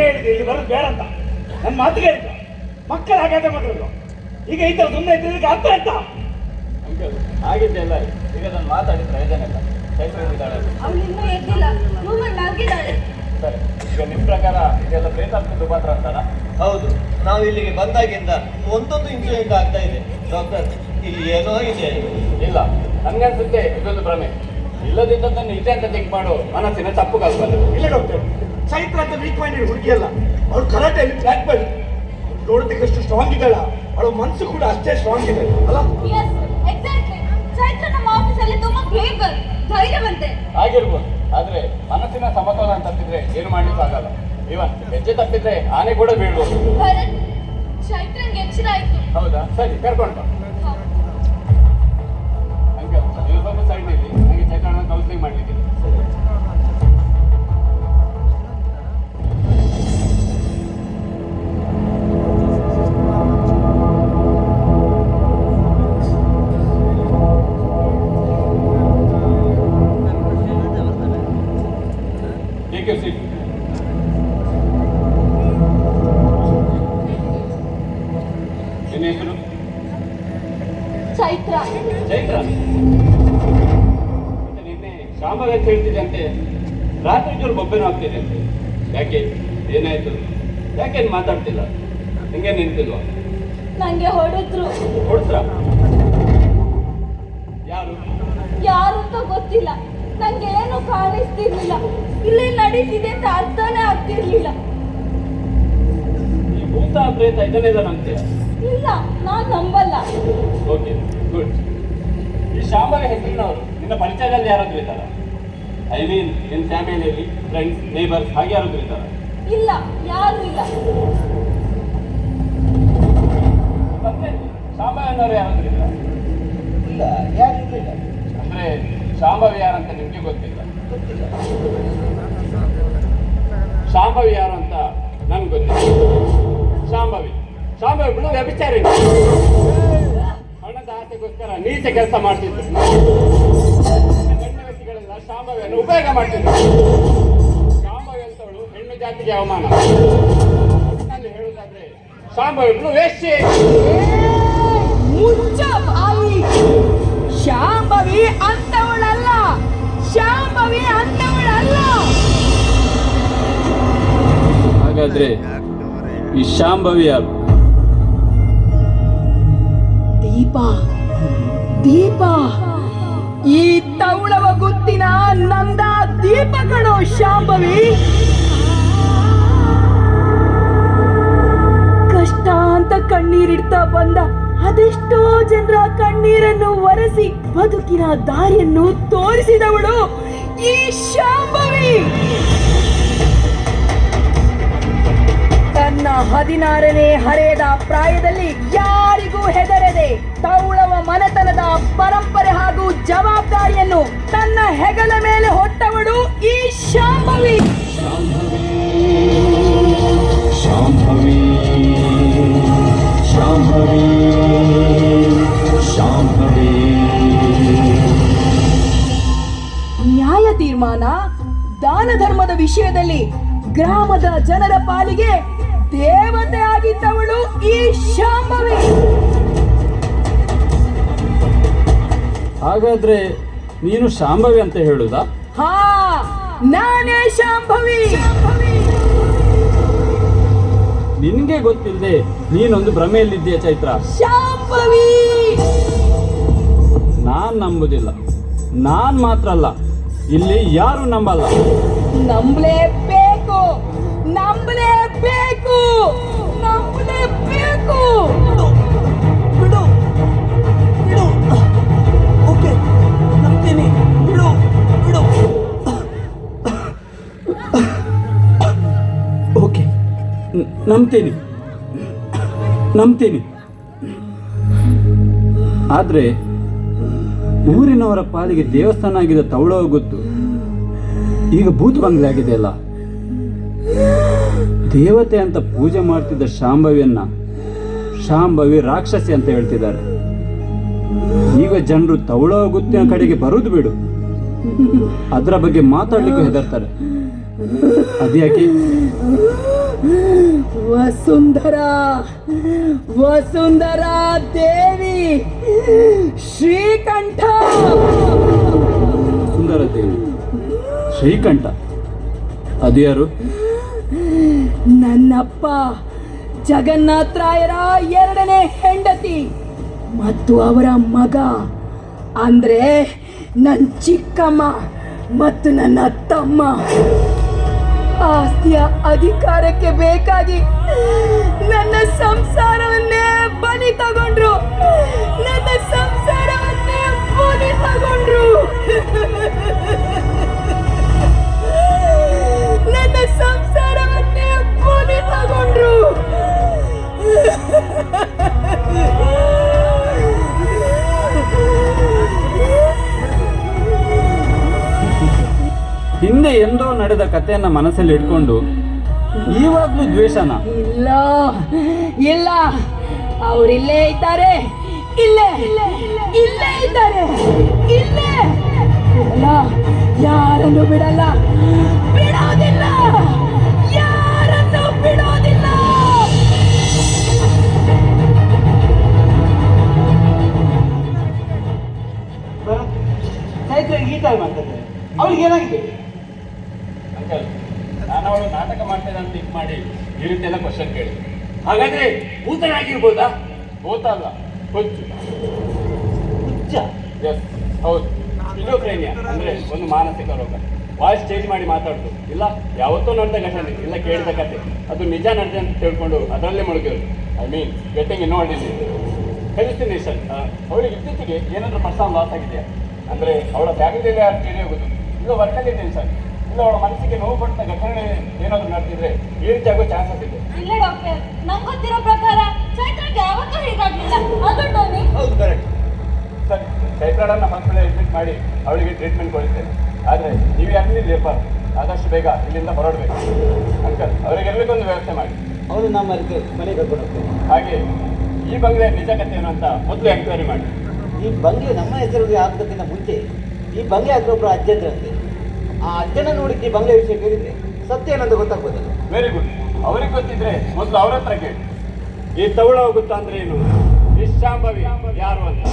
ಹೇಳಿದೆ ಇಲ್ಲಿ ಬರೋದು ಬೇಡ ಅಂತ. ನನ್ನ ಮಾತಿಗೆ ಹೇಳಿದ್ರು ಮಕ್ಕಳು ಹಾಗಾದ್ರೆ ಮಾತಾಡಿದ್ರು. ಈಗ ಈ ಥರ ಸುಮ್ಮನೆ ಇದ್ದಿದ್ದಕ್ಕೆ ಅರ್ಥ ಆಯ್ತಾ? ಆಗಿದ್ದೆ ಅಲ್ಲ, ಈಗ ನಾನು ಮಾತಾಡಿ ಪ್ರಯೋಜನ ಇಲ್ಲ. ಸರಿ, ಈಗ ನಿಮ್ಮ ಪ್ರಕಾರ ಇದೆಲ್ಲ ಪ್ರೇತಾತ್ಮಕ ರೂಪಾಂತರ ಅಂತಾರ? ಹೌದು, ನಾವು ಇಲ್ಲಿಗೆ ಬಂದಾಗಿಂದ ಒಂದೊಂದು ಇನ್ಸಿಡೆಂಟ್ ಆಗ್ತಾ ಇದೆ ಡಾಕ್ಟರ್. ಇಲ್ಲಿ ಏನೋ ಇದೆ. ಇಲ್ಲ, ನನ್ಗನ್ಸುತ್ತೆ ಇದೊಂದು ಭ್ರಮೆ. ಇಲ್ಲದಿದ್ದದನ್ನು ಇದೆ ಅಂತ ಥಿಂಕ್ ಮಾಡು ಮನಸ್ಸಿನ ತಪ್ಪು ಕಲ್ಪನೆ. ಇಲ್ಲ ಡಾಕ್ಟರ್, ಚೈತ್ರ ಅಂತ ವೀಕ್ ಮೈಂಡೆಡ್ ಹುಡುಗಿ ಅಲ್ಲ. ಅವಳು ಕರಾಟೆಯಲ್ಲಿ ಬ್ಲ್ಯಾಕ್ ಬೆಲ್ಟ್. ನೋಡೋದಕ್ಕೆ ಎಷ್ಟು ಸ್ಟ್ರಾಂಗ್ ಇದ್ದಾಳ, ಅವಳ ಮನಸ್ಸು ಕೂಡ ಅಷ್ಟೇ ಸ್ಟ್ರಾಂಗ್ ಇದೆ ಅಲ್ಲ? ಚೈತ್ರ ನಮ್ಮ ಆಫೀಸಲ್ಲಿ ತುಂಬಾ ಬ್ರೇವ್, ಧೈರ್ಯವಂತೆ ಆಗಿರ್ಬೋದು. ಆದ್ರೆ ಮನಸ್ಸಿನ ಸಮತೋಲನ ತಪ್ಪಿದ್ರೆ ಏನು ಮಾಡ್ಲಿಕ್ಕೂ ಆಗಲ್ಲ. ಇವನ್ ಹೆಜ್ಜೆ ತಪ್ಪಿದ್ರೆ ಆನೆ ಕೂಡ ಬೀಳ್ಬೋದು. ಚೈತ್ರನ್ಗೆ ಎಚ್ಚರ ಆಯ್ತು. ಹೌದಾ? ಸರಿ, ಕರ್ಕೊಂಡು ಅಂಕಲ್ ನೀವು ಸ್ವಲ್ಪ ಸೈಡ್ ನಿಲ್ಲಿ. ನನಗೆ ಚೈತ್ರನ ಕೌನ್ಸಿಲಿಂಗ್ ಮಾಡ್ಲಿಕ್ಕೆ. ಚೈತ್ರ. ಚೈತ್ರ ನಿನ್ನೆ ಶಾಂಭವಿ ಅಂತ ಹೇಳ್ತಿದ್ದೆ ಅಂತೆ. ರಾತ್ರಿ ಜೋರು ಬೊಬ್ಬೆನೂ ಆಗ್ತಿದೆ ಅಂತೆ. ಯಾಕೆ, ಏನಾಯ್ತು? ಯಾಕೆ ಮಾತಾಡ್ತಿಲ್ಲ? ನಿಂಗೆ ನಿಂತಿಲ್ವಾ? ನಂಗೆ ಹೊಡೆದ್ರು. ಹೊಡ್ತ್ರ? ಯಾರು ಅಂತ ಗೊತ್ತಿಲ್ಲ. ನಂಗೆ ಏನು ಕಾಣಿಸ್ತಿರ್ಲಿಲ್ಲ. ಇಲ್ಲಿ ನಡೀತಿದೆ ಅಂತ ಅರ್ಥನೇ ಆಗ್ತಿರ್ಲಿಲ್ಲ. ಈ ಭೂತ ಪ್ರೇತ ಇದನ್ನೆಲ್ಲ ನಂಬ್ತೀಯ? ಇಲ್ಲ, ನಾನ್ ನಂಬಲ್ಲ. Okay, good. ಈ ಶಾಂಭವಿ ಹೆಸರಿನವರು ನಿನ್ನ ಪರಿಚಯದಲ್ಲಿ ಯಾರಾದ್ರೂ ಇದ್ದಾರ? ಐ ಮೀನ್ ನಿನ್ನ ಫ್ಯಾಮಿಲಿಯಲ್ಲಿ ಫ್ರೆಂಡ್ಸ್, ನೇಬರ್ಸ್ ಹಾಗೆ ಯಾರಾದ್ರೂ ಇದ್ದಾರ? ಇಲ್ಲ, ಯಾರು ಇಲ್ಲ. ಮತ್ತೆ ಶಾಂಭವಿ ಅನ್ನೋರು ಯಾರಾದ್ರೂ ಇದ್ದಾರ? ಇಲ್ಲ, ಯಾರಿಲ್ಲ. ಅಂದ್ರೆ ಶಾಂಭವಿ ಯಾರಂತ ನಿಮ್ಗೆ ಗೊತ್ತಿಲ್ಲ? ಶಾಂಭವಿ ಯಾರು ಅಂತ ನನ್ಗೆ ಗೊತ್ತಿಲ್ಲ. ಶಾಂಭವಿ ಬಿಡು, ವ್ಯಭಿಚಾರಿ. ಹಣದ ಆಸೆಗೋಸ್ಕರ ನೀಚ ಕೆಲಸ ಮಾಡ್ತಿದ್ರು. ಗಣ್ಯ ವ್ಯಕ್ತಿಗಳೆಲ್ಲ ಶಾಂಭವಿಯನ್ನು ಉಪಯೋಗ ಮಾಡ್ತಿದ್ರು. ಶಾಂಭವಿ ಅಂತವಳು ಹೆಣ್ಣು ಜಾತಿಗೆ ಅವಮಾನ. ಒಟ್ಟಿನಲ್ಲಿ ಹೇಳುವುದಾದ್ರೆ ಶಾಂಭವಿ ಬಿಡು ವೇಶ್ಯೆ. ಶಾಂಭವಿ ಅಂತವಳಲ್ಲ. ಶಾಂಭವಿ ಅಂತವಳಲ್ಲ. ಹಾಗಾದ್ರೆ ಈ ಶಾಂಭವಿ ಯಾರು? ದೀಪ. ಈ ತೌಳವ ಗುತ್ತಿನ ನಂದ ದೀಪ ಕಣೋ ಶಾಂಭವಿ. ಕಷ್ಟ ಅಂತ ಕಣ್ಣೀರಿಡ್ತಾ ಬಂದ ಅದೆಷ್ಟೋ ಜನರ ಕಣ್ಣೀರನ್ನು ಒರೆಸಿ ಬದುಕಿನ ದಾರಿಯನ್ನು ತೋರಿಸಿದವಳು ಈ ಶಾಂಭವಿ. ತನ್ನ 16ನೇ ಹರೆಯದ ಪ್ರಾಯದಲ್ಲಿ ಯಾರಿಗೂ ಹೆದರದೆ ತೌಳವ ಮನೆತನದ ಪರಂಪರೆ ಹಾಗೂ ಜವಾಬ್ದಾರಿಯನ್ನು ತನ್ನ ಹೆಗಲ ಮೇಲೆ ಹೊತ್ತವಳು ಈ ಶಾಂಭವಿ. ಶಾಂಭವಿ, ಶಾಂಭವಿ, ಶಾಂಭವಿ. ನ್ಯಾಯ ತೀರ್ಮಾನ, ದಾನ ಧರ್ಮದ ವಿಷಯದಲ್ಲಿ ಗ್ರಾಮದ ಜನರ ಪಾಲಿಗೆ ದೇವತೆ ಆಗಿದ್ದವಳು ಈ ಶಾಂಭವಿ. ಹಾಗಾದ್ರೆ ನೀನು ಶಾಂಭವಿ ಅಂತ ಹೇಳುದಾ? ಹಾ, ನಾನೇ ಶಾಂಭವಿ. ನಿನ್ಗೆ ಗೊತ್ತಿಲ್ಲದೆ ನೀನೊಂದು ಭ್ರಮೆಯಲ್ಲಿದ್ದೀಯ ಚೈತ್ರ. ಶಾಂಭವಿ ನಾನ್ ನಂಬುದಿಲ್ಲ. ನಾನ್ ಮಾತ್ರ ಅಲ್ಲ, ಇಲ್ಲಿ ಯಾರು ನಂಬಲ್ಲ. ನಂಬಲೇಬೇಕು, ನಂಬಲೇಬೇಕು, ನಂಬಲೇಬೇಕು. ಬಿಡು ಬಿಡು. ಓಕೆ, ನಂಬ್ತೀನಿ. ಬಿಡು ಬಿಡು. ಓಕೆ, ನಂಬ್ತೀನಿ. ಆದ್ರೆ ಊರಿನವರ ಪಾಲಿಗೆ ದೇವಸ್ಥಾನ ಆಗಿದ್ದ ತೌಳವ ಗೊತ್ತು ಈಗ ಭೂತ ಬಂಗ್ಲೆ ಆಗಿದೆ ಅಲ್ಲ. ದೇವತೆ ಅಂತ ಪೂಜೆ ಮಾಡ್ತಿದ್ದ ಶಾಂಭವಿಯನ್ನ ಶಾಂಭವಿ ರಾಕ್ಷಸಿ ಅಂತ ಹೇಳ್ತಿದ್ದಾರೆ. ಈಗ ಜನರು ತೌಳವ ಗುತ್ತಿನ ಕಡೆಗೆ ಬರುದು ಬಿಡು, ಅದರ ಬಗ್ಗೆ ಮಾತಾಡ್ಲಿಕ್ಕೂ ಹೆದರ್ತಾರೆ. ಅದ್ಯಾಕೆ? ವಸುಂಧರಾ ವಸುಂಧರಾ ದೇವಿ ಶ್ರೀಕಂಠ. ಸುಂದರ ದೇವಿ ಶ್ರೀಕಂಠ ಅದು ಯಾರು? ನನ್ನಪ್ಪ ಜಗನ್ನಾಥರಾಯರ ಎರಡನೇ ಹೆಂಡತಿ ಮತ್ತು ಅವರ ಮಗ, ಅಂದ್ರೆ ನನ್ನ ಚಿಕ್ಕಮ್ಮ ಮತ್ತು ನನ್ನ ತಮ್ಮ. ಆಸ್ತಿಯ ಅಧಿಕಾರಕ್ಕೆ ಬೇಕಾಗಿ ನನ್ನ ಸಂಸಾರವನ್ನೇ ಬಲಿ ತಗೊಂಡ್ರು. ನನ್ನ ಸಂಸಾರವನ್ನೇ ಬಲಿ ತಗೊಂಡ್ರು. ನನ್ನ ಸಂಸಾರವನ್ನೇ ಬಲಿ ತಗೊಂಡ್ರು. ಹಿಂದೆ ಎಂದೋ ನಡೆದ ಕಥೆಯನ್ನ ಮನಸ್ಸಲ್ಲಿ ಇಟ್ಕೊಂಡು ಈವಾಗ್ಲೂ ದ್ವೇಷನ? ಇಲ್ಲ ಇಲ್ಲ, ಅವರಿಲ್ಲೇ ಇದ್ದಾರೆ, ಇಲ್ಲೇ ಇಲ್ಲೇ ಇದ್ದಾರೆ, ಇಲ್ಲೇ. ಬಿಡಲ್ಲ, ಯಾರನ್ನು ಬಿಡಲ್ಲ, ಬಿಡೋದಿಲ್ಲ, ಯಾರನ್ನು ಬಿಡೋದಿಲ್ಲ. ಚೈತ್ರ ಈ ಟೈಮ್ ಮಾಡ್ತಾರೆ, ಅವ್ರಿಗೆ ಏನಾಗಿದೆ? ಅಂಕಲ್, ನಾನು ಅವಳು ನಾಟಕ ಮಾಡ್ತೇನೆ ಅಂತ ಥಿಂಕ್ ಮಾಡಿ ಈ ರೀತಿ ಎಲ್ಲ ಕ್ವಶನ್ ಕೇಳಿ. ಹಾಗಾದ್ರೆ ಭೂತನಾಗಿರ್ಬೋದಾ? ಭೂತ ಅಲ್ಲ, ಹುಚ್ಚು. ಹುಚ್ಚ? ಎಸ್, ಹೌದು. ಸ್ಕಿಜೋಫ್ರೇನಿಯಾ ಅಂದ್ರೆ ಒಂದು ಮಾನಸಿಕ ರೋಗ. ವಾಯ್ಸ್ ಚೇಂಜ್ ಮಾಡಿ ಮಾತಾಡ್ತು, ಇಲ್ಲ ಯಾವತ್ತೋ ನಡೆದ ಘಟನೆ, ಇಲ್ಲ ಕೇಳಿದ ಕತೆ, ಅದು ನಿಜ ನಡೆದ ಅಂತ ತಿಳ್ಕೊಂಡು ಅದರಲ್ಲೇ ಮುಳುಗಿರೋದು. I mean getting involved in hallucination. ಅವಳಿಗೆ ಇತ್ತೀಚೆಗೆ ಏನಾದರೂ ಪರ್ಸನಲ್ ಲಾಸ್ ಆಗಿದೆಯಾ? ಅಂದ್ರೆ ಅವಳ ಫ್ಯಾಮಿಲಿಯಲ್ಲಿ ಯಾರು ಕೇಳಿ ಹೋಗೋದು, ಇಲ್ಲ ವರ್ಕಲ್ಲಿ ಟೆನ್ಷನ್, ಇಲ್ಲ ಅವಳ ಮನಸ್ಸಿಗೆ ನೋವು ಪಟ್ಟ ಘಟನೆ ಏನಾದರೂ ನಡೆದಿದ್ರೆ ಈ ರೀತಿ ಆಗೋ ಚಾನ್ಸಸ್ ಇದೆ. ಇಲ್ಲ ಡಾಕ್ಟರ್, ನಂಗೆ ಗೊತ್ತಿರೋ ಪ್ರಕಾರ ಚೈತ್ರಕ್ಕೆ ಯಾವತ್ತೂ ಹೀಗಾಗ್ಲಿಲ್ಲ. ಅದು ಟೋನಿ. ಹೌದು, ಕರೆಕ್ಟ್. ಸರಿ, ಚೈತ್ರಾಳನ್ನ ಹಾಸ್ಪಿಟಲ್ ಅಡ್ಮಿಟ್ ಮಾಡಿ ಅವಳಿಗೆ ಟ್ರೀಟ್ಮೆಂಟ್ ಕೊಡ್ತೇನೆ. ಆದರೆ ನೀವು ಯಾಕೆ ಲೇಪರ್, ಆದಷ್ಟು ಬೇಗ ಇಲ್ಲಿಂದ ಹೊರಡಬೇಕು. ಅಂಕಲ್, ಅವರಿಗೆಲ್ಲರಿಗೊಂದು ವ್ಯವಸ್ಥೆ ಮಾಡಿ. ಅವನು ನಮ್ಮ ಮನೆಗೆ ಕರ್ಕೊಂಡು ಹೋಗ್ತೇನೆ. ಹಾಗೆ ಈ ಬಂಗ್ಲೆ ನಿಜ ಕಥೆ ಏನು ಅಂತ ಮೊದಲು ಎಂಕ್ವೈರಿ ಮಾಡಿ. ಈ ಬಂಗ್ಲೆ ನಮ್ಮ ಹೆಸರಿಗೆ ಹಾಕೋದಕ್ಕಿಂತ ಮುಂಚೆ ಈ ಬಂಗ್ಲೆ ಹಾಕೋ ಒಬ್ಬರು ಅಜ್ಜದ್ರಂತೆ. ಆ ಅಜ್ಜನ ನೋಡಿದ್ದು ಈ ಬಂಗ್ಲೆ ವಿಷಯ ಕೇಳಿದ್ರೆ ಸತ್ಯ ಏನಂತ ಗೊತ್ತಾಗ್ಬೋದಲ್ಲ. Very good. ಅವ್ರಿಗೆ ಗೊತ್ತಿದ್ರೆ ಮೊದಲು ಅವ್ರ ಹತ್ರ ಕೇಳಿ. ಈ ತವಳ ಹೋಗುತ್ತಾ ಅಂದ್ರೆ ಏನು, ಈ ಶಾಂಭವಿ ಯಾರು ಅಂತ.